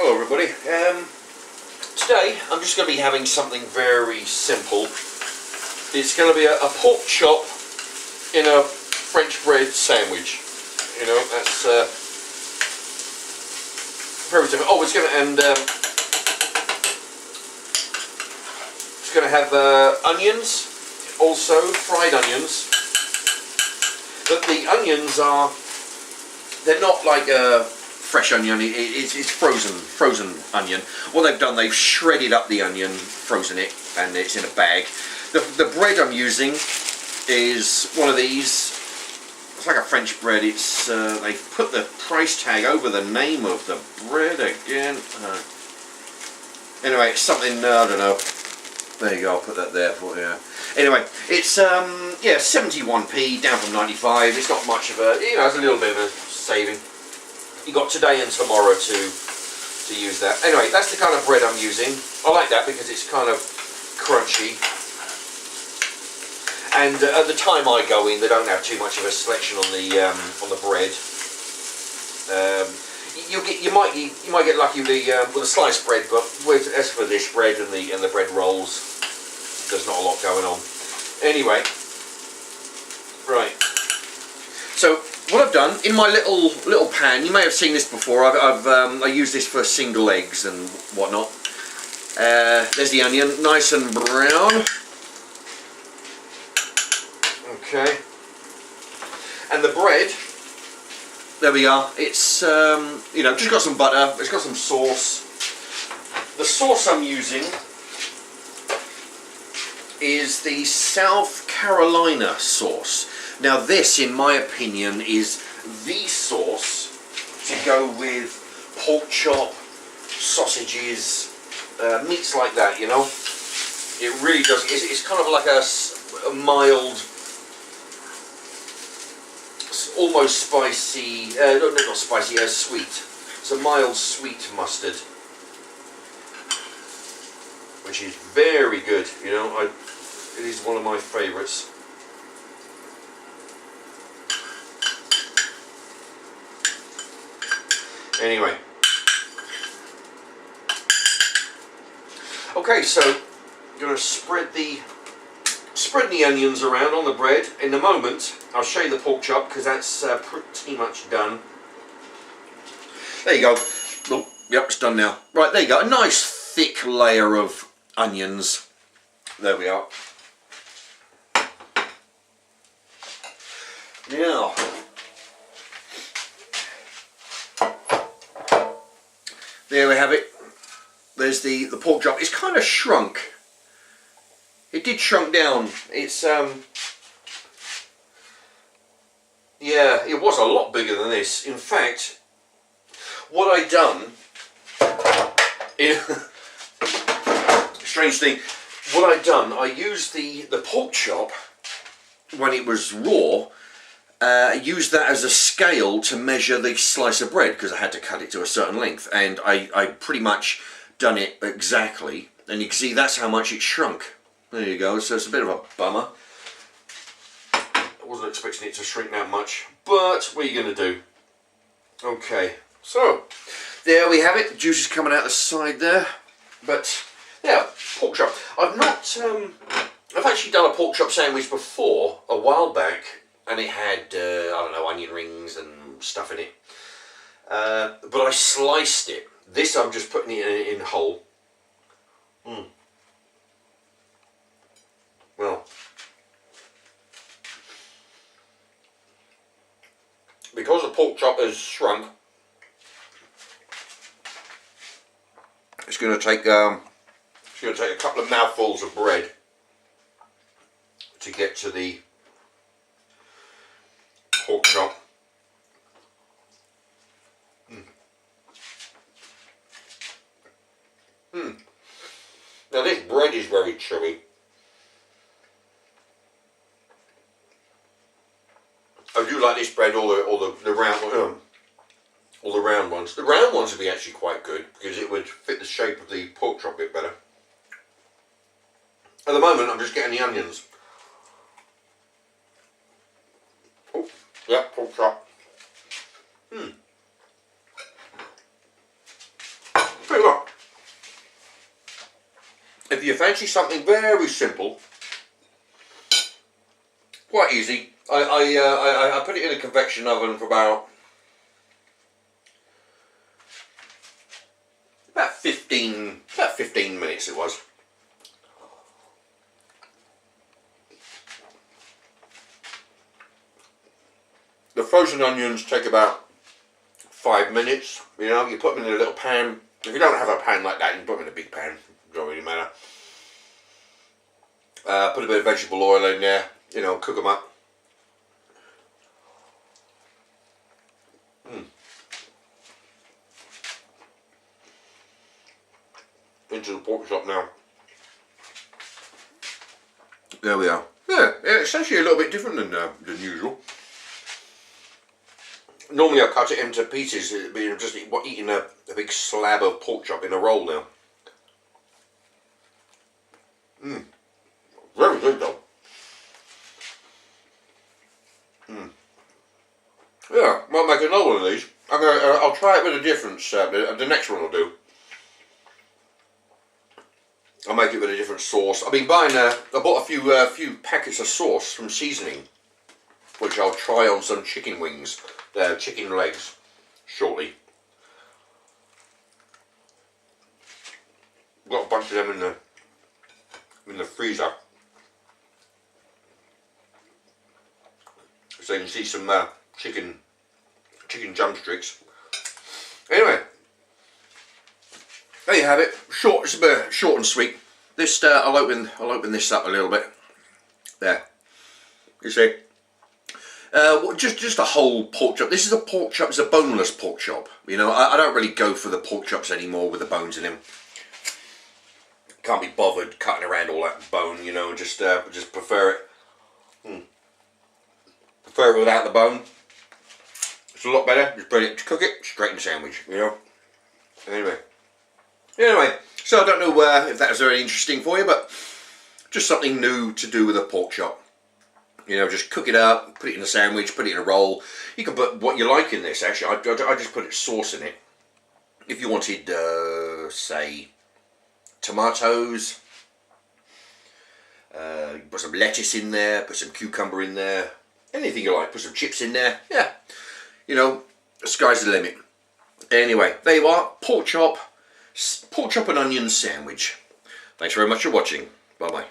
Hello everybody. Today I'm just going to be having something very simple. It's going to be a pork chop in a French bread sandwich. You know, that's very simple. Oh, it's going to have onions, also fried onions. But the onions they're not like fresh onion, it's frozen onion. What they've done, they've shredded up the onion, frozen it, and it's in a bag. The bread I'm using is one of these. It's like a French bread. It's they've put the price tag over the name of the bread again. Anyway, it's something, I don't know. There you go, I'll put that there for you. Anyway, it's yeah, 71p down from 95. It's not much of a, you know, it's a little bit of a saving. You got today and tomorrow to use that. Anyway, that's the kind of bread I'm using. I like that because it's kind of crunchy. And at the time I go in, they don't have too much of a selection on the bread. You might get lucky with the sliced bread, but as for this bread and the bread rolls, there's not a lot going on. Anyway, right. So what I've done in my little pan, you may have seen this before. I use this for single eggs and whatnot. There's the onion, nice and brown. Okay, and the bread. There we are. It's you know, just got some butter. It's got some sauce. The sauce I'm using is the South Carolina sauce. Now this, in my opinion, is the sauce to go with pork chop, sausages, meats like that, you know. It really does. It's kind of like a mild, almost spicy, not spicy, sweet. It's a mild sweet mustard, which is very good, you know. It is one of my favourites. Anyway. Okay, so I'm going to spread the onions around on the bread. In a moment, I'll show you the pork chop because that's pretty much done. There you go. Oh, yep, it's done now. Right, there you go. A nice thick layer of onions. There we are. Now, there we have it. There's the pork chop. It's kind of shrunk. It did shrunk down. It's yeah, it was a lot bigger than this. In fact, what I done, strange thing, what I done, I used the pork chop when it was raw. Used that as a scale to measure the slice of bread because I had to cut it to a certain length, and I pretty much done it exactly, and you can see that's how much it shrunk. There you go. So it's a bit of a bummer. I wasn't expecting it to shrink that much, but what are you going to do? Okay, so there we have it. The juice is coming out the side there, but yeah, pork chop. I've actually done a pork chop sandwich before a while back. And it had, I don't know, onion rings and stuff in it. But I sliced it. This I'm just putting it in whole. Well, because the pork chop has shrunk, it's going to take a couple of mouthfuls of bread to get to the pork chop. Now this bread is very chewy. I do like this bread, all the round ones. The round ones would be actually quite good because it would fit the shape of the pork chop a bit better. At the moment, I'm just getting the onions. Oh, yeah, pork chop. if you fancy something very simple, quite easy, I put it in a convection oven for about 15 minutes it was. The frozen onions take about 5 minutes. You know, you put them in a little pan. If you don't have a pan like that, you can put them in a big pan. It don't really matter. Put a bit of vegetable oil in there. You know, cook them up. Into the pork chop now. There we are. Yeah, it's actually a little bit different than usual. Normally I cut it into pieces, just eating a big slab of pork chop in a roll now. Very good though. Yeah, might make another one of these. I'll try it with a difference. The next one I'll do. I'll make it with a different sauce. I've been buying. I bought a few packets of sauce from seasoning, which I'll try on some chicken wings, chicken legs, shortly. Got a bunch of them in the freezer, so you can see some chicken drumsticks. Anyway, there you have it. Short. It's a bit short and sweet. This I'll open this up a little bit. There. You see. Just a whole pork chop. This is a pork chop. It's a boneless pork chop. You know, I don't really go for the pork chops anymore with the bones in them. Can't be bothered cutting around all that bone. You know, just prefer it. Prefer it without the bone. It's a lot better. Just put it, cook it straight in the sandwich. You know. Anyway, so I don't know if that was very interesting for you, but just something new to do with a pork chop. You know, just cook it up, put it in a sandwich, put it in a roll. You can put what you like in this, actually. I just put sauce in it. If you wanted, say, tomatoes, put some lettuce in there, put some cucumber in there, anything you like, put some chips in there. Yeah, you know, the sky's the limit. Anyway, there you are, pork chop and onion sandwich. Thanks very much for watching. Bye-bye.